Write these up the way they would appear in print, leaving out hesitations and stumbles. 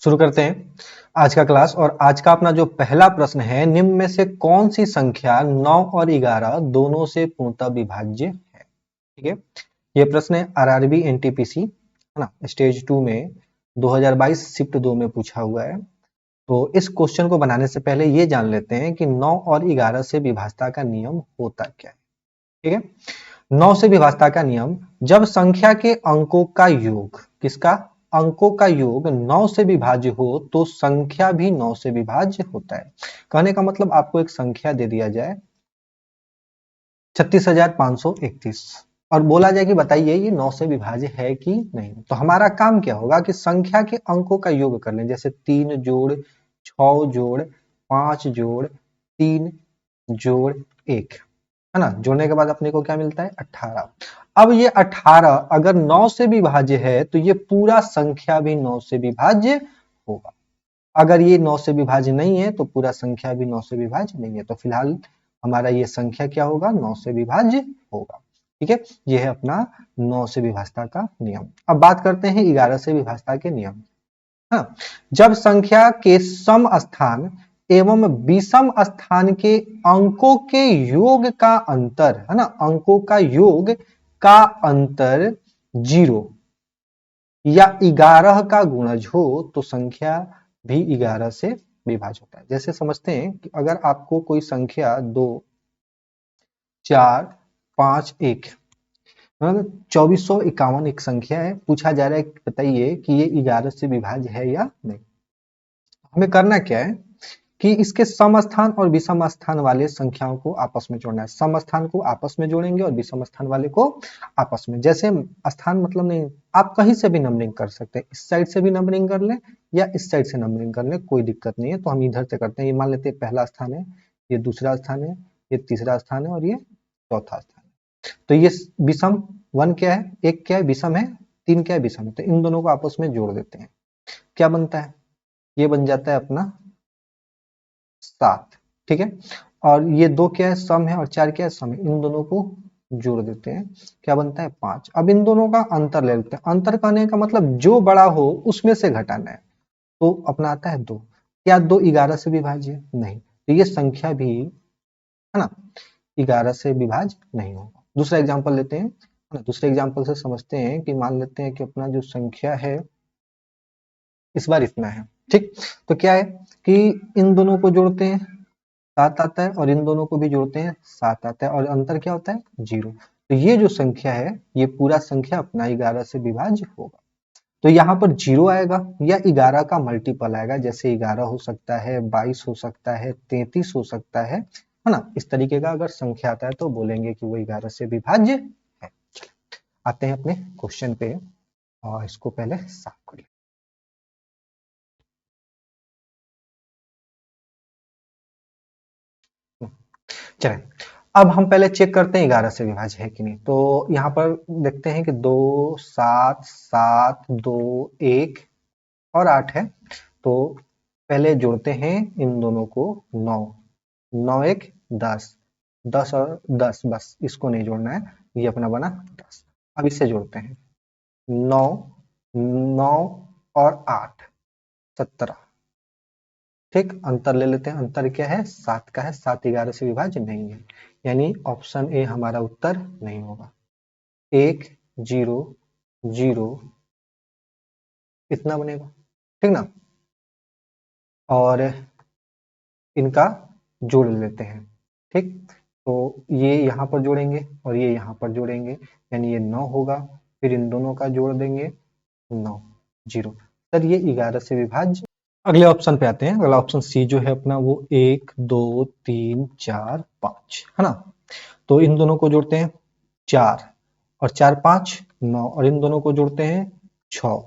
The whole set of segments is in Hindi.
शुरू करते हैं आज का क्लास। और आज का अपना जो पहला प्रश्न है, निम्न में से कौन सी संख्या 9 और 11 दोनों से पूर्णतः विभाज्य है। ठीक है, ये प्रश्न है आरआरबी एनटीपीसी है ना, स्टेज 2 में 2022 शिफ्ट 2 में पूछा हुआ है। तो इस क्वेश्चन को बनाने से पहले ये जान लेते हैं कि 9 और 11 से विभाज्यता का नियम होता क्या है। ठीक है, 9 से विभाज्यता का नियम, जब संख्या के अंकों का योग, किसका, अंकों का योग 9 से विभाज्य हो तो संख्या भी 9 से विभाज्य होता है। कहने का मतलब आपको एक संख्या दे दिया जाए 36,531 और बोला जाए कि बताइए ये 9 से विभाज्य है कि नहीं, तो हमारा काम क्या होगा कि संख्या के अंकों का योग कर लें। जैसे 3 जोड़ 6 जोड़ 5 जोड़ 3 जोड़ 1 है ना, जोड़ने के बाद अपने को क्या मिलता है 18। अब ये 18 अगर 9 से विभाज्य है तो ये पूरा संख्या भी 9 से विभाज्य होगा। अगर ये 9 से विभाज्य नहीं है तो पूरा संख्या भी 9 से विभाज्य नहीं है। तो फिलहाल हमारा ये संख्या क्या होगा, 9 से विभाज्य होगा। ठीक है, ये है अपना 9 से विभाज्यता का नियम। अब बात करते हैं 11 से विभाज्यता के नियम। हाँ, जब संख्या के सम स्थान एवं विषम स्थान के अंकों के योग का अंतर है ना, अंकों का योग का अंतर 0 या 11 का गुणज हो तो संख्या भी 11 से विभाज्य होता है। जैसे समझते हैं कि अगर आपको कोई संख्या 2 4 5 1 मतलब 2451 एक संख्या है, पूछा जा रहा है बताइए कि ये 11 से विभाज्य है या नहीं। हमें करना क्या है कि इसके सम स्थान और विषम स्थान वाले संख्याओं को आपस में जोड़ना है। सम स्थान को आपस में जोड़ेंगे और विषम स्थान वाले को आपस में। जैसे स्थान मतलब नहीं, आप कहीं से भी नंबरिंग कर सकते हैं, इस साइड से भी नंबरिंग कर लें या इस साइड से नंबरिंग कर लें, कोई दिक्कत नहीं है। तो हम इधर से करते हैं, ये मान लेते हैं पहला स्थान है, ये दूसरा स्थान है, ये तीसरा स्थान है और ये चौथा स्थान है। तो ये विषम 1 क्या है, 1 क्या है विषम है, 3 क्या है विषम है। तो इन दोनों को आपस में जोड़ देते हैं, क्या बनता है, ये बन जाता है अपना 7। ठीक है, और ये 2 क्या है सम है और 4 क्या है सम है, इन दोनों को जोड़ देते हैं, क्या बनता है 5। अब इन दोनों का अंतर ले लेते हैं। अंतर कहने का मतलब जो बड़ा हो उसमें से घटाना है, तो अपना आता है 2। क्या 2 11 से विभाज्य नहीं, तो ये संख्या भी है ना 11 से विभाज्य नहीं होगा। दूसरा एग्जाम्पल लेते हैं ना, दूसरे एग्जाम्पल से समझते हैं कि मान लेते हैं कि अपना जो संख्या है इस बार इतना है। ठीक, तो क्या है कि इन दोनों को जोड़ते हैं 7 आता है और इन दोनों को भी जोड़ते हैं 7 आता है और अंतर क्या होता है 0। तो ये जो संख्या है ये पूरा संख्या अपना 11 से विभाज्य होगा। तो यहाँ पर 0 आएगा या 11 का मल्टीपल आएगा, जैसे 11 हो सकता है, 22 हो सकता है, 33 हो सकता है ना। इस तरीके का अगर संख्या आता है तो बोलेंगे कि वो 11 से विभाज्य है। आते हैं अपने क्वेश्चन पे और इसको पहले साफ करिए। चलें, अब हम पहले चेक करते हैं 11 से विभाज्य है कि नहीं। तो यहाँ पर देखते हैं कि 2 7 7 2 1 और 8 है। तो पहले जोड़ते हैं इन दोनों को 9 9 1 10 10 और 10, बस इसको नहीं जोड़ना है, ये अपना बना 10। अब इससे जोड़ते हैं 9 9 और 8 17। ठीक, अंतर ले लेते हैं, अंतर क्या है 7 का है, 7 11 से विभाज्य नहीं है, यानी ऑप्शन ए हमारा उत्तर नहीं होगा। 1 0 0 इतना बनेगा, ठीक ना। और इनका जोड़ लेते हैं। ठीक, तो ये यहाँ पर जोड़ेंगे और ये यहाँ पर जोड़ेंगे, यानी ये 9 होगा, फिर इन दोनों का जोड़ देंगे 9 0। सर ये 11 से विभाज्य। अगले ऑप्शन पे आते हैं। अगला ऑप्शन सी जो है अपना वो 1 2 3 4 5 है ना। तो इन दोनों को जोड़ते हैं 4 और 4 5 9 और इन दोनों को जोड़ते हैं 6।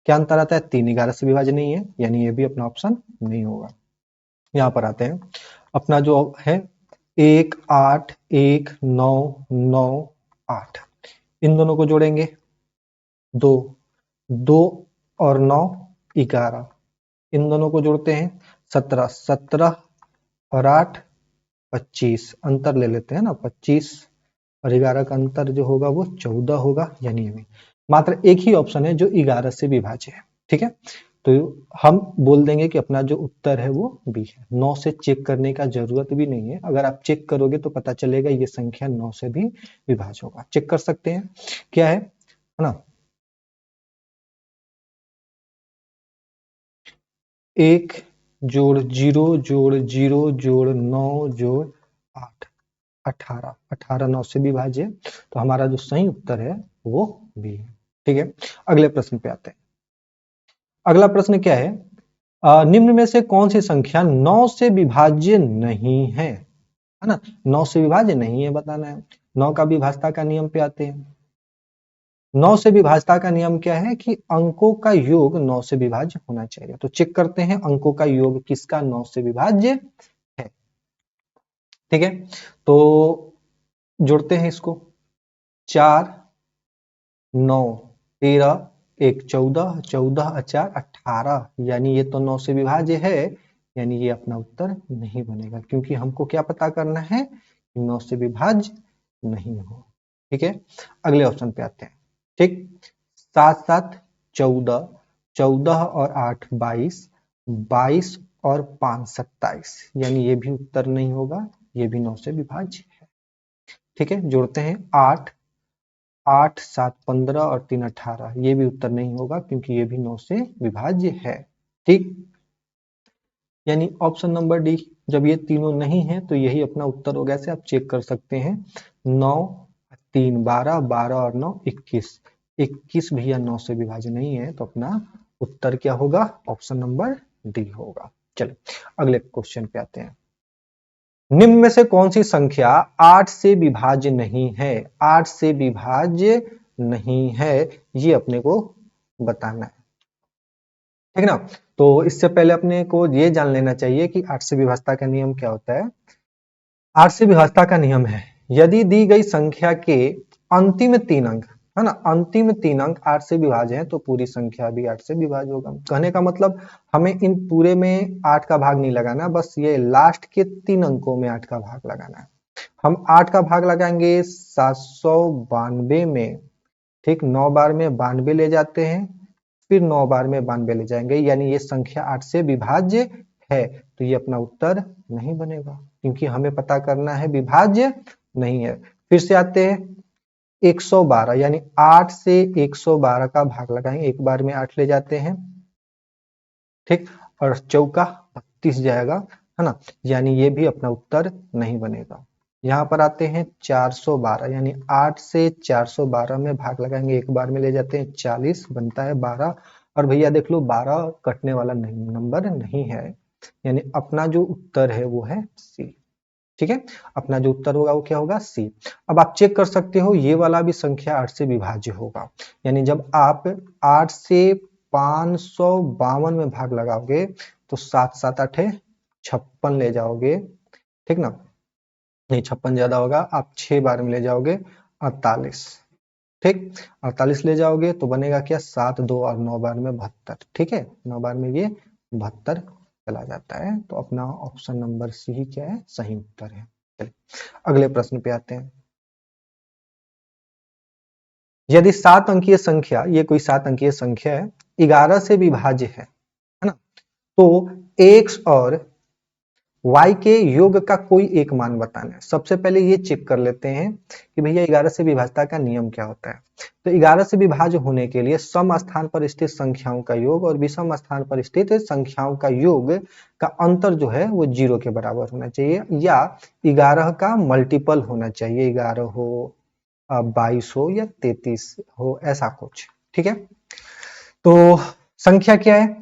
क्या अंतर आता है 3, 11 से विभाज्य नहीं है, यानी ये भी अपना ऑप्शन नहीं होगा। यहाँ पर आते हैं, अपना जो है 1 8 1 9 9 8, इन दोनों को जोड़ेंगे 2 2 और 9 11, इन दोनों को जोड़ते हैं 17 17 और 8 25, अंतर ले लेते हैं ना 25 और 11 का अंतर जो होगा वो 14 होगा, यानी में मात्र एक ही ऑप्शन है जो 11 से विभाज्य है। ठीक है, तो हम बोल देंगे कि अपना जो उत्तर है वो बी है। 9 से चेक करने का जरूरत भी नहीं है, अगर आप चेक करोगे तो पता चलेगा ये संख्या 9 से भी विभाज्य होगा। चेक कर सकते हैं क्या है ना। 1 जोड़ 0 जोड़ 0 जोड़ 9 जोड़ 8, 18, 18 9 से विभाज्य, तो हमारा जो सही उत्तर है वो बी है। ठीक है, अगले प्रश्न पे आते हैं। अगला प्रश्न क्या है, निम्न में से कौन सी संख्या 9 से विभाज्य नहीं है ना। 9 से विभाज्य नहीं है बताना है। 9 का विभाज्यता का नियम पे आते हैं। 9 से विभाज्यता का नियम क्या है कि अंकों का योग 9 से विभाज्य होना चाहिए। तो चेक करते हैं अंकों का योग किसका 9 से विभाज्य है। ठीक है, तो जोड़ते हैं इसको। 4 9 13 1 14, 14 4 18, यानी ये तो 9 से विभाज्य है, यानी ये अपना उत्तर नहीं बनेगा, क्योंकि हमको क्या पता करना है कि 9 से विभाज्य नहीं हो। ठीक है, अगले ऑप्शन पे आते हैं। ठीक, 7 7 14, 14 और 8 22, 22 और 5 27, यानी ये भी उत्तर नहीं होगा, ये भी 9 से विभाज्य है। ठीक है, जोड़ते हैं। 8 8 7 15 और 3 18, ये भी उत्तर नहीं होगा क्योंकि ये भी 9 से विभाज्य है। ठीक, यानी ऑप्शन नंबर डी, जब ये तीनों नहीं है तो यही अपना उत्तर होगा। ऐसे आप चेक कर सकते हैं। 9 3 12, 12 और 9 21, 21 भी या 9 से विभाज्य नहीं है, तो अपना उत्तर क्या होगा, ऑप्शन नंबर डी होगा। चलिए अगले क्वेश्चन पे आते हैं। निम्न में से कौन सी संख्या 8 से विभाज्य नहीं है। 8 से विभाज्य नहीं है, ये अपने को बताना है। ठीक ना, तो इससे पहले अपने को ये जान लेना चाहिए कि 8 से विभाज्यता का नियम क्या होता है। 8 से विभाज्यता का नियम है, यदि दी गई संख्या के अंतिम 3 अंक, है ना, अंतिम 3 अंक 8 से विभाज्य है तो पूरी संख्या भी 8 से विभाज्य होगा। कहने का मतलब हमें इन पूरे में 8 का भाग नहीं लगाना, बस ये लास्ट के 3 अंकों में 8 का भाग लगाना है। हम 8 का भाग लगाएंगे 792 में। ठीक, 9 बार में 92 ले जाते हैं, फिर 9 बार में 92 ले जाएंगे, यानी ये संख्या 8 से विभाज्य है, तो ये अपना उत्तर नहीं बनेगा, क्योंकि हमें पता करना है विभाज्य नहीं है। फिर से आते हैं 112, यानी 8 से 112 का भाग लगाएंगे, एक बार में 8 ले जाते हैं। ठीक, और चौका 32 जाएगा, है ना, यानी ये भी अपना उत्तर नहीं बनेगा। यहाँ पर आते हैं 412, यानी 8 से 412 में भाग लगाएंगे, एक बार में ले जाते हैं 40, बनता है 12, और भैया देख लो 12 कटने वाला नहीं, नंबर नहीं है, यानी अपना जो उत्तर है वो है सी। ठीक है, अपना जो उत्तर होगा वो क्या होगा, सी। अब आप चेक कर सकते हो ये वाला भी संख्या 8 से विभाज्य होगा, यानी जब आप 8 से 552 में भाग लगाओगे तो 7 7 8 56 ले जाओगे। ठीक ना, नहीं 56 ज्यादा होगा, आप 6 बार में ले जाओगे 48। ठीक, 48 ले जाओगे तो बनेगा क्या, 7 2 और 9 बार में 72। ठीक है, 9 बार में ये 72 चला जाता है, तो अपना ऑप्शन नंबर सी ही क्या है, सही उत्तर है। चलिए अगले प्रश्न पे आते हैं। यदि 7 अंकीय संख्या, ये कोई 7 अंकीय संख्या है, 11 से विभाज्य है ना, तो x और y के योग का कोई एक मान बताना है। सबसे पहले ये चेक कर लेते हैं कि भैया 11 से विभाज्यता का नियम क्या होता है। तो 11 से विभाज्य होने के लिए सम स्थान पर स्थित संख्याओं का योग और विषम स्थान पर स्थित संख्याओं का योग का अंतर जो है वो 0 के बराबर होना चाहिए, या 11 का मल्टीपल होना चाहिए, 11 हो 22 हो या 33 हो, ऐसा कुछ। ठीक है, तो संख्या क्या है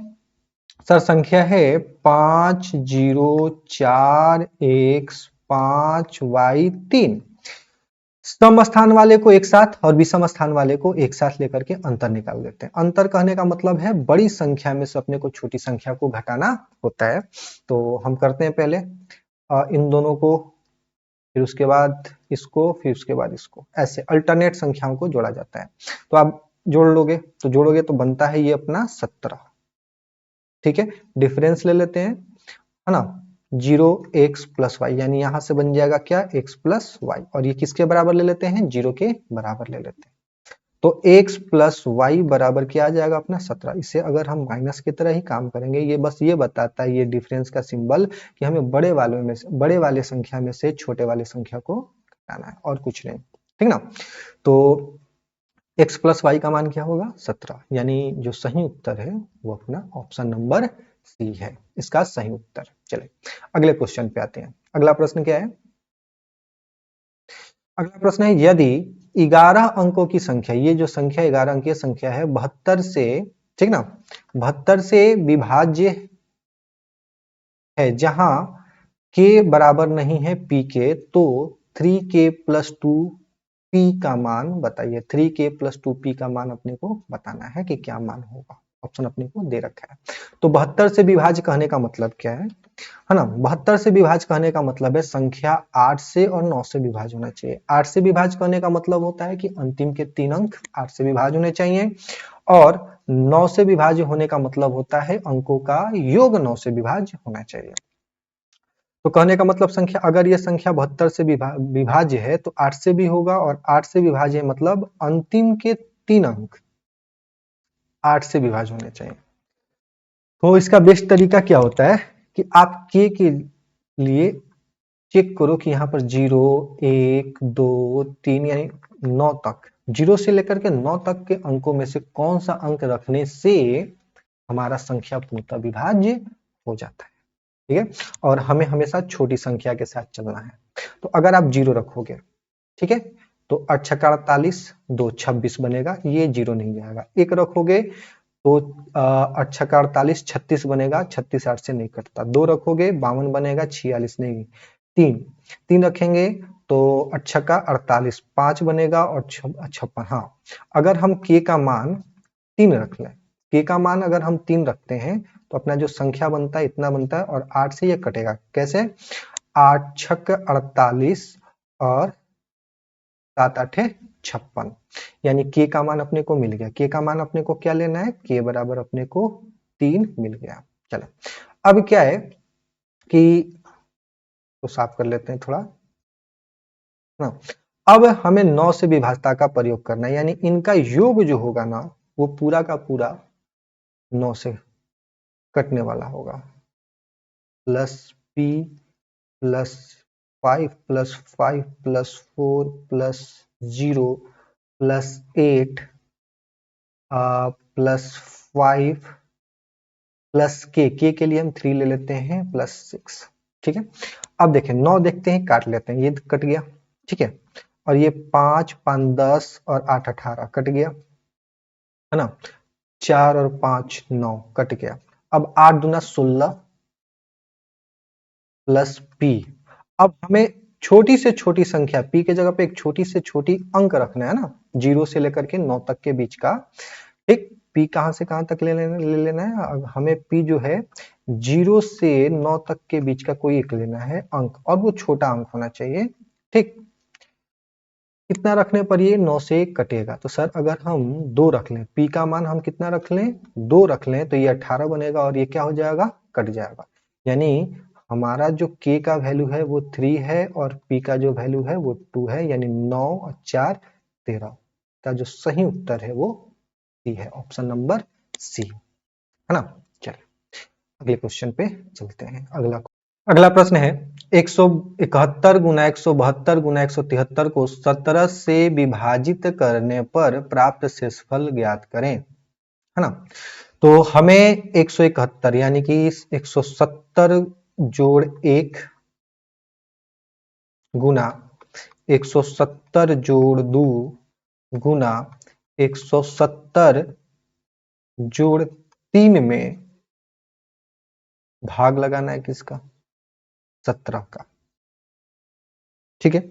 सर, संख्या है 5041 5y3। सम स्थान वाले को एक साथ और विषम स्थान वाले को एक साथ लेकर के अंतर निकाल देते हैं। अंतर कहने का मतलब है बड़ी संख्या में से अपने को छोटी संख्या को घटाना होता है। तो हम करते हैं पहले इन दोनों को, फिर उसके बाद इसको, फिर उसके बाद इसको, ऐसे अल्टरनेट संख्याओं को जोड़ा जाता है। तो आप जोड़ोगे तो बनता है ये अपना 17। ठीक है, डिफरेंस ले लेते हैं, है ना, 0x प्लस वाई, यानी यहां से बन जाएगा क्या, x प्लस वाई, और ये किसके बराबर ले लेते हैं, 0 के बराबर ले लेते हैं। तो x प्लस वाई बराबर क्या आ जाएगा अपना 17। इसे अगर हम माइनस की तरह ही काम करेंगे, ये बस ये बताता है ये डिफरेंस का सिंबल कि हमें बड़े वाले संख्या में से छोटे वाले संख्या को घटाना है और कुछ नहीं, ठीक ना। तो x प्लस वाई का मान क्या होगा 17, यानी जो सही उत्तर है वो अपना ऑप्शन नंबर सी है इसका सही उत्तर। चले अगले क्वेश्चन पे आते हैं। अगला प्रश्न क्या है? अगला प्रश्न है यदि 11 अंकों की संख्या, ये जो संख्या 11 अंकीय संख्या है 72 से, ठीक ना, 72 से विभाज्य है जहां k बराबर नहीं है p के, तो 3k प्लस 2p का मान बताइए। 3k प्लस 2p का मान अपने को बताना है कि क्या मान होगा। ऑप्शन अपने को दे रखा है। तो 72 से विभाज्य कहने का मतलब क्या है ना? 72 से विभाज्य कहने का मतलब है संख्या 8 से और 9 से विभाज्य होना चाहिए। 8 से विभाज्य कहने का मतलब होता है कि अंतिम के 3 अंक 8 से विभाज्य होने चाहिए, और 9 से विभाज्य होने का मतलब होता है अंकों का योग 9 से विभाज्य होना चाहिए। तो कहने का मतलब संख्या, अगर ये संख्या 72 से विभाज्य है तो 8 से भी होगा, और 8 से विभाज्य है मतलब अंतिम के 3 अंक 8 से विभाज्य होने चाहिए। तो इसका बेस्ट तरीका क्या होता है कि आप के लिए चेक करो कि यहाँ पर 0, 1, 2, 3 यानी 9 तक, 0 से लेकर के 9 तक के अंकों में से कौन सा अंक रखने से हमारा संख्या पूर्णतः विभाज्य हो जाता है, ठीक है। और हमें हमेशा छोटी संख्या के साथ चलना है। तो अगर आप 0 रखोगे, ठीक है, तो 8 छक्का 48, 2 26 बनेगा, ये 0 नहीं जाएगा। 1 रखोगे तो 8 छक्का 48 36 बनेगा, 36 8 से नहीं कटता। 2 रखोगे 52 बनेगा, 46 नहीं। 3 रखेंगे तो 8 छक्का 48 5 बनेगा और 56। हाँ, अगर हम के का मान 3 रख लें, के का मान अगर हम 3 रखते हैं तो अपना जो संख्या बनता है इतना बनता है, और 8 से ये कटेगा। कैसे? 8 छक्का 48 और 7 8 56, यानी के का मान अपने को मिल गया। के का मान अपने को क्या लेना है? के बराबर अपने को 3 मिल गया। चलो अब क्या है कि, तो साफ कर लेते हैं थोड़ा ना। अब हमें 9 से विभाज्यता का प्रयोग करना है, यानी इनका योग जो होगा ना वो पूरा का पूरा 9 से कटने वाला होगा। Plus p plus 5 plus 5 plus 4 plus 0 plus 8 plus 5 plus के लिए हम 3 ले लेते हैं, प्लस 6, ठीक है। अब देखें 9 देखते हैं, काट लेते हैं, ये कट गया, ठीक है। और ये 5 5 10 और 8 18 कट गया, है ना। 4 और 5 9 कट गया। अब 8 दूना 16 प्लस p। अब हमें छोटी से छोटी संख्या p के जगह पे एक छोटी से छोटी अंक रखना है ना, 0 से लेकर के 9 तक के बीच का, ठीक। p कहां से कहां तक ले लेना है? अब हमें p जो है 0 से 9 तक के बीच का कोई एक लेना है अंक, और वो छोटा अंक होना चाहिए, ठीक। कितना रखने पर ये 9 से कटेगा? तो सर अगर हम 2 रख लें, p का मान हम कितना रख लें? 2 रख लें, तो ये 18 बनेगा और ये क्या हो जाएगा? कट जाएगा। यानी हमारा जो k का वैल्यू है वो 3 है और p का जो वैल्यू है वो 2 है, यानी 9 और 4 13 का जो सही उत्तर है वो सी है, ऑप्शन नंबर सी, है ना। चलिए अगले क्वेश्चन पे चलते हैं। अगला प्रश्न है 171 गुना 172 गुना 173 को 17 से विभाजित करने पर प्राप्त शेषफल ज्ञात करें, है ना। तो हमें 171 यानी कि 170 जोड़ 1 गुना 170 जोड़ 2 गुना 170 जोड़ 3 में भाग लगाना है किसका? 17 का, ठीक है।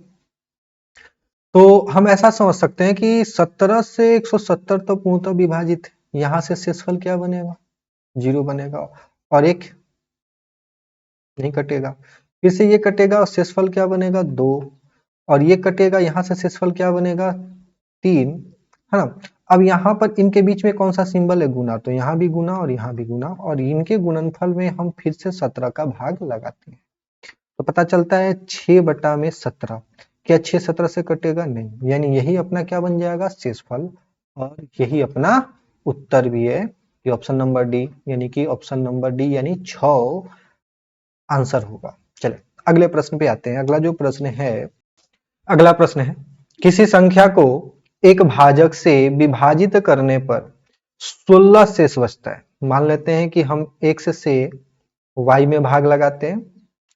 तो हम ऐसा समझ सकते हैं कि 17 से 170 तो पूर्णतः विभाजित है, यहां से शेषफल क्या बनेगा? 0 बनेगा, और एक नहीं कटेगा, फिर से ये कटेगा और शेषफल क्या बनेगा? 2, और ये कटेगा, यहां से शेषफल क्या बनेगा? 3, है ना। अब यहाँ पर इनके बीच में कौन सा सिंबल है? गुना, तो यहाँ भी गुना और यहाँ भी गुना, और इनके गुणनफल में हम फिर से 17 का भाग लगाते हैं, तो पता चलता है 6 बटा में 17। क्या 6 17 से कटेगा? नहीं, यानी यही अपना क्या बन जाएगा? शेषफल। और यही अपना उत्तर भी है, ये ऑप्शन नंबर डी, यानी कि ऑप्शन नंबर डी यानी 6 आंसर होगा। चले अगले प्रश्न पे आते हैं। अगला जो प्रश्न है, अगला प्रश्न है, किसी संख्या को एक भाजक से विभाजित करने पर 16 शेष बचता है। मान लेते हैं कि हम x से y में भाग लगाते हैं,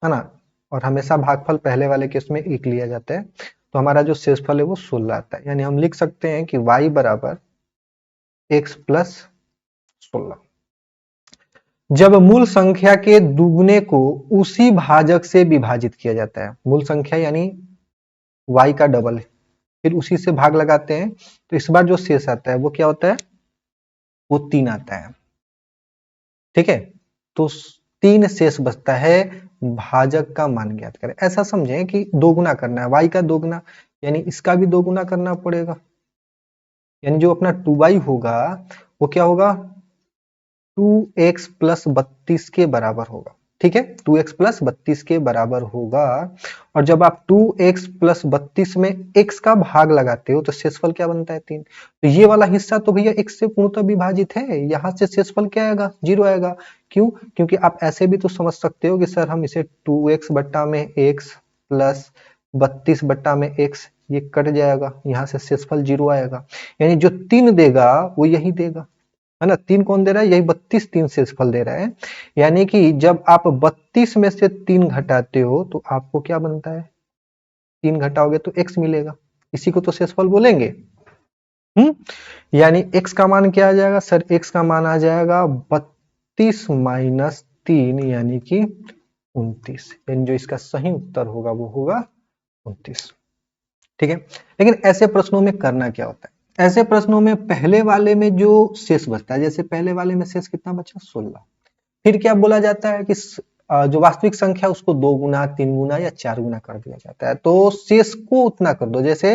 है ना, और हमेशा भागफल पहले वाले केस में 1 लिया जाता है, तो हमारा जो शेषफल है वो 16 आता है। यानी हम लिख सकते हैं कि y बराबर x प्लस 16। जब मूल संख्या के दुगने को उसी भाजक से विभाजित किया जाता है, मूल संख्या यानी y का डबल है, फिर उसी से भाग लगाते हैं, तो इस बार जो शेष आता है वो क्या होता है, वो 3 आता है। ठीक है, तो 3 शेष बचता है, भाजक का मान ज्ञात करें। ऐसा समझें कि दोगुना करना है, y का दोगुना, यानी इसका भी दोगुना करना पड़ेगा, यानी जो अपना 2y होगा वो क्या होगा, 2x प्लस 32 के बराबर होगा। ठीक है, 2x प्लस 32 के बराबर होगा, और जब आप 2x प्लस 32 में x का भाग लगाते हो तो शेषफल क्या बनता है, 3। तो ये वाला हिस्सा तो भैया x से पूर्णतः विभाजित है, यहाँ से शेषफल क्या आएगा, 0 आएगा। क्यों, क्योंकि आप ऐसे भी तो समझ सकते हो कि सर हम इसे 2x बट्टा में x प्लस 32 बट्टा में x, ये कट जाएगा, यहाँ से शेषफल 0 आएगा, यानी जो 3 देगा वो यही देगा, है ना। 3 कौन दे रहा है, यही 32 3 शेषफल दे रहा है। यानी कि जब आप 32 में से 3 घटाते हो तो आपको क्या बनता है, 3 घटाओगे तो x मिलेगा, इसी को तो शेषफल बोलेंगे। यानी x का मान क्या आ जाएगा सर, x का मान आ जाएगा 32 माइनस 3 यानी कि 29, यानी जो इसका सही उत्तर होगा वो होगा 29। ठीक है, लेकिन ऐसे प्रश्नों में करना क्या होता है, ऐसे प्रश्नों में पहले वाले में जो शेष बचता है, जैसे पहले वाले में शेष कितना बचा, 16, फिर क्या बोला जाता है कि जो वास्तविक संख्या उसको 2 गुना 3 गुना या 4 गुना कर दिया जाता है, तो शेष को उतना कर दो। जैसे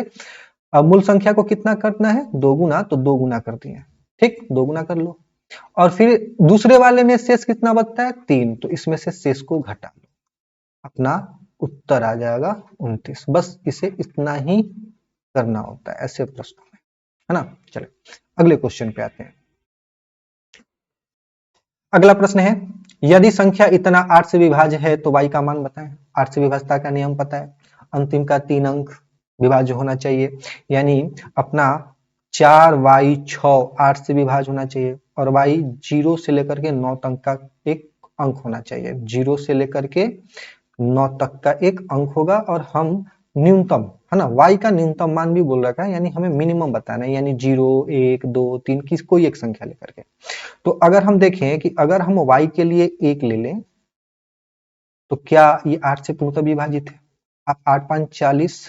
मूल संख्या को कितना करना है, 2 गुना, तो 2 गुना कर दिए, ठीक, 2 गुना कर लो, और फिर दूसरे वाले में शेष कितना बचता है, 3, तो इसमें से शेष को घटा लो, अपना उत्तर आ जाएगा 29। बस इसे इतना ही करना होता है ऐसे प्रश्नों में, है ना। चलो अगले क्वेश्चन पे आते हैं। अगला प्रश्न है, यदि संख्या इतना 8 से विभाज्य है तो y का मान बताएं। 8 से विभाज्यता का नियम पता है, अंतिम का 3 अंक विभाज्य होना चाहिए, यानी अपना 4y 6 8 से विभाज्य होना चाहिए, और y 0 से लेकर के 9 तक का एक अंक होना चाहिए, 0 से लेकर के 9 तक का एक अंक होगा, और हम न्यूनतम, है ना, y का न्यूनतम मान भी बोल रखा है, यानी हमें मिनिमम बताना है, यानी 0 1 2 3 किस कोई एक संख्या लेकर के। तो अगर हम देखें कि अगर हम y के लिए 1 ले लें तो क्या ये 8 से पूर्णतः विभाजित है, आप 8 5 40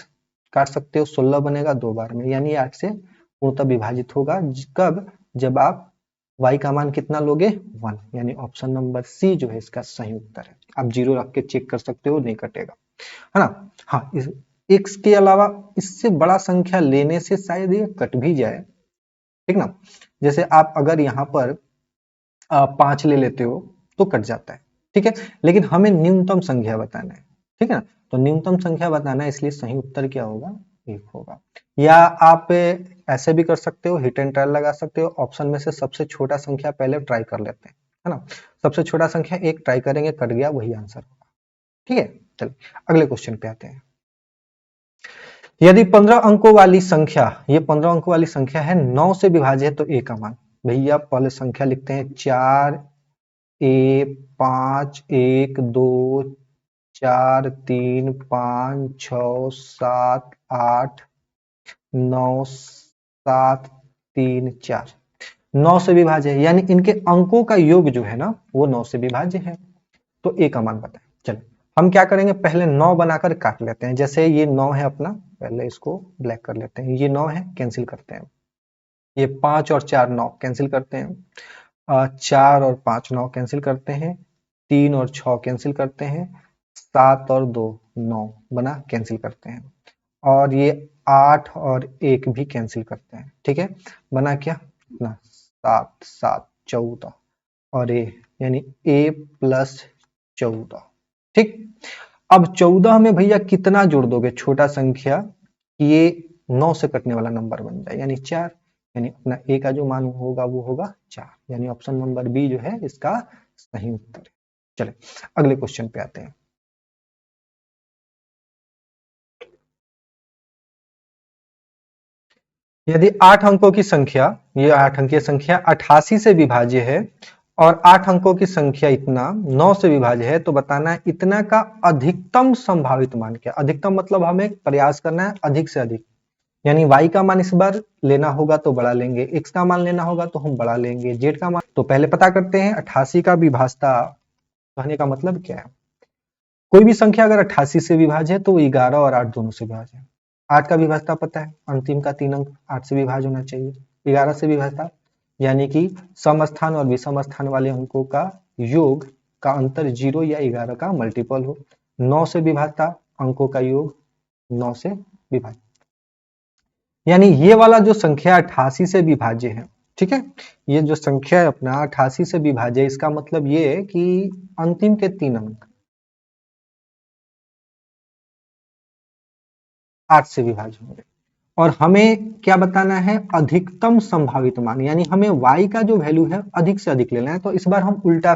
काट सकते हो, 16 बनेगा 2 बार में, यानी 8 से पूर्णतः विभाजित होगा। कब, जब आप y का मान कितना लोगे, 1, यानी ऑप्शन नंबर सी जो है इसका सही उत्तर है। आप 0 रख के चेक कर सकते हो, नहीं कटेगा, है ना। हाँ, इस x के अलावा इससे बड़ा संख्या लेने से शायद ये कट भी जाए, ठीक ना। जैसे आप अगर यहाँ पर 5 ले लेते हो तो कट जाता है, ठीक है, लेकिन हमें न्यूनतम संख्या बताना है, ठीक है ना। तो न्यूनतम संख्या बताना है, इसलिए सही उत्तर क्या होगा, 1 होगा। या आप ऐसे भी कर सकते हो, हिट एंड ट्रायल लगा सकते हो, ऑप्शन में से सबसे छोटा संख्या पहले ट्राई कर लेते हैं, है ना। सबसे छोटा संख्या 1 ट्राई करेंगे, कट गया, वही आंसर होगा। ठीक है, चलिए अगले क्वेश्चन पे आते हैं। यदि 15 अंकों वाली संख्या, ये 15 अंकों वाली संख्या है, 9 से विभाज्य है तो a का मान, भैया पहले संख्या लिखते हैं, 4 a 5 1 2 4 3 5 6 7 8 9 7 3 4, 9 से विभाज्य है, यानी इनके अंकों का योग जो है ना वो 9 से विभाज्य है, तो a का मान बताएं। चलो हम क्या करेंगे, पहले 9 बनाकर काट लेते हैं। जैसे ये 9 है अपना, पहले इसको ब्लैक कर लेते हैं, ये 9 है, कैंसिल करते हैं, ये 5 और 4 9 कैंसिल करते हैं, 4 और 5 9 कैंसिल करते हैं, 3 और 6 कैंसिल करते हैं, 7 और 2 9 बना, कैंसिल करते हैं, और ये 8 और 1 भी कैंसिल करते हैं, ठीक है, बना क्या ना, 7 7 14, और ए यानी a प्लस 14, ठीक। अब 14 में भैया कितना जोड़ दोगे छोटा संख्या, ये 9 से कटने वाला नंबर बन जाए, यानी 4, यानी अपना ए का जो मान होगा वो होगा 4, यानी ऑप्शन नंबर बी जो है इसका सही उत्तर है। चले अगले क्वेश्चन पे आते हैं। यदि 8 अंकों की संख्या, ये 8 अंकीय संख्या 88 से विभाज्य है और 8 अंकों की संख्या इतना 9 से विभाज्य है, तो बताना है इतना का अधिकतम संभावित मान क्या। अधिकतम मतलब हमें प्रयास करना है अधिक से अधिक, यानी y का मान इस बार लेना होगा तो बड़ा लेंगे, x का मान लेना होगा तो हम बड़ा लेंगे, z का मान। तो पहले पता करते हैं 88 का विभाज्यता कहने का मतलब क्या है। कोई भी संख्या अगर 88 से विभाज्य है तो 11 और 8 दोनों से विभाज्य है। 8 का विभाज्यता पता है, अंतिम का 3 अंक 8 से विभाज्य होना चाहिए। 11 से विभाज्यता यानी कि सम स्थान और विषम स्थान वाले अंकों का योग का अंतर 0 या 11 का मल्टीपल हो। 9 से विभाज्यता अंकों का योग 9 से विभाज्य, यानी ये वाला जो संख्या 88 से विभाज्य है, ठीक है, ये जो संख्या है अपना 88 से विभाज्य है, इसका मतलब ये है कि अंतिम के 3 अंक 8 से विभाज्य होंगे। और हमें क्या बताना है, अधिकतम संभावित मान, यानी हमें y का जो वैल्यू है अधिक से अधिक लेना है। तो इस बार हम उल्टा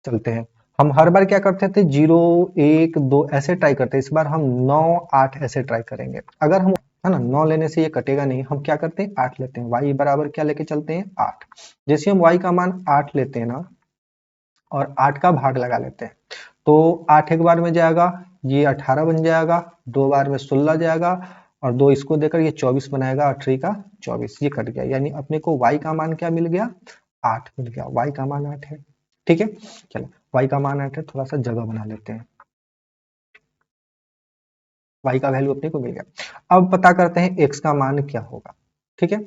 चलते हैं, हम हर बार क्या करते थे 0 1 2 ऐसे ट्राई करते हैं, इस बार हम 9 8 ऐसे ट्राई करेंगे। अगर हम है ना 9 लेने से ये कटेगा नहीं, हम क्या करते हैं 8 लेते हैं, y बराबर क्या लेके चलते हैं 8। जैसे हम y का मान 8 लेते हैं ना और 8 का भाग लगा लेते हैं, तो 8 एक बार में जाएगा, ये 18 बन जाएगा, 2 बार में 16 जाएगा और 2 इसको देकर ये 24 बनाएगा, 18 का 24, ये कट गया, यानी अपने को y का मान क्या मिल गया 8 मिल गया, y का मान 8 है। ठीक है, चलो y का मान 8 है, थोड़ा सा जगह बना लेते हैं, y का वैल्यू अपने को मिल गया। अब पता करते हैं x का मान क्या होगा। ठीक है,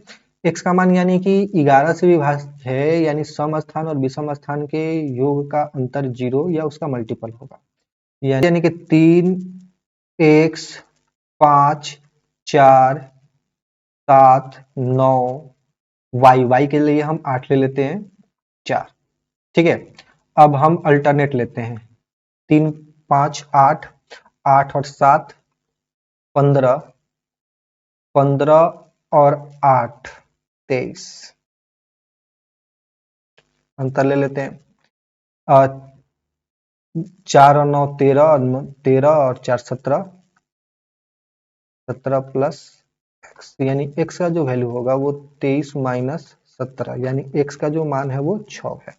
x का मान यानी कि 11 से विभाजित है, यानी सम स्थान और विषम स्थान के योग का अंतर 0 या उसका मल्टीपल होगा, यानी कि 3 x 5 4 7 9 y के लिए हम 8 ले लेते हैं 4। ठीक है, अब हम अल्टरनेट लेते हैं, 3 5 8 8 और 7 15 15 और 8 23, अंतर ले लेते हैं, 4 और 9 13 और 13 और 4 17 17 प्लस x, यानी x का जो वैल्यू होगा वो 23 माइनस 17, यानी x का जो मान है वो 6 है,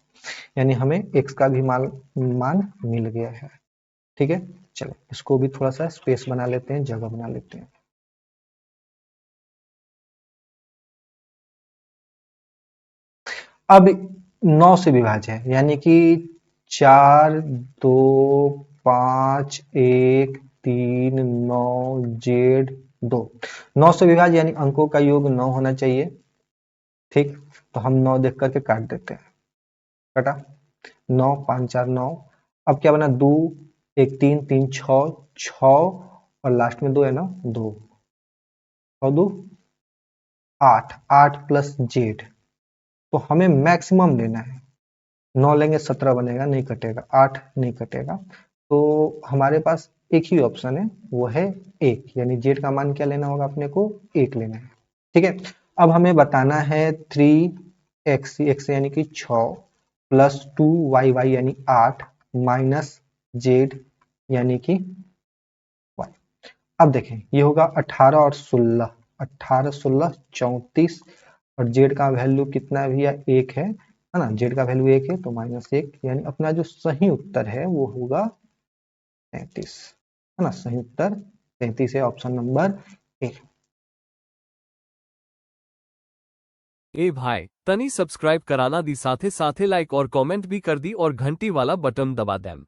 यानी हमें x का भी मान मिल गया है। ठीक है, चलो इसको भी थोड़ा सा स्पेस बना लेते हैं, जगह बना लेते हैं। अब 9 से विभाज्य है, यानी कि 4 2 5 1 3 9 जेड 2, 9 से विभाज्य यानी अंकों का योग 9 होना चाहिए। ठीक, तो हम 9 देख करके काट देते हैं, कटा 9 5 4 9, अब क्या बना 2 1 3 3 6 6 और लास्ट में 2 है ना 2 और 2 8 8 प्लस जेड, तो हमें मैक्सिमम लेना है, 9 लेंगे 17 बनेगा, नहीं कटेगा, 8 नहीं कटेगा, तो हमारे पास एक ही ऑप्शन है, वो है 1, यानी जेड का मान क्या लेना होगा अपने को 1 लेना है। ठीक है, अब हमें बताना है 3x x यानी कि 6 प्लस 2y यानी 8 माइनस जेड यानी कि y। अब देखें ये होगा 18 और 16, 18 16 34 और जेड का वैल्यू कितना भैया 1 है ना, जेड का वैल्यू 1 है तो -1, यानी अपना जो सही उत्तर है वो होगा 33, है ना, सही उत्तर 33 है, ऑप्शन नंबर ए। ए भाई तनी सब्सक्राइब कराना दी, साथे साथे लाइक और कमेंट भी कर दी और घंटी वाला बटन दबा देम।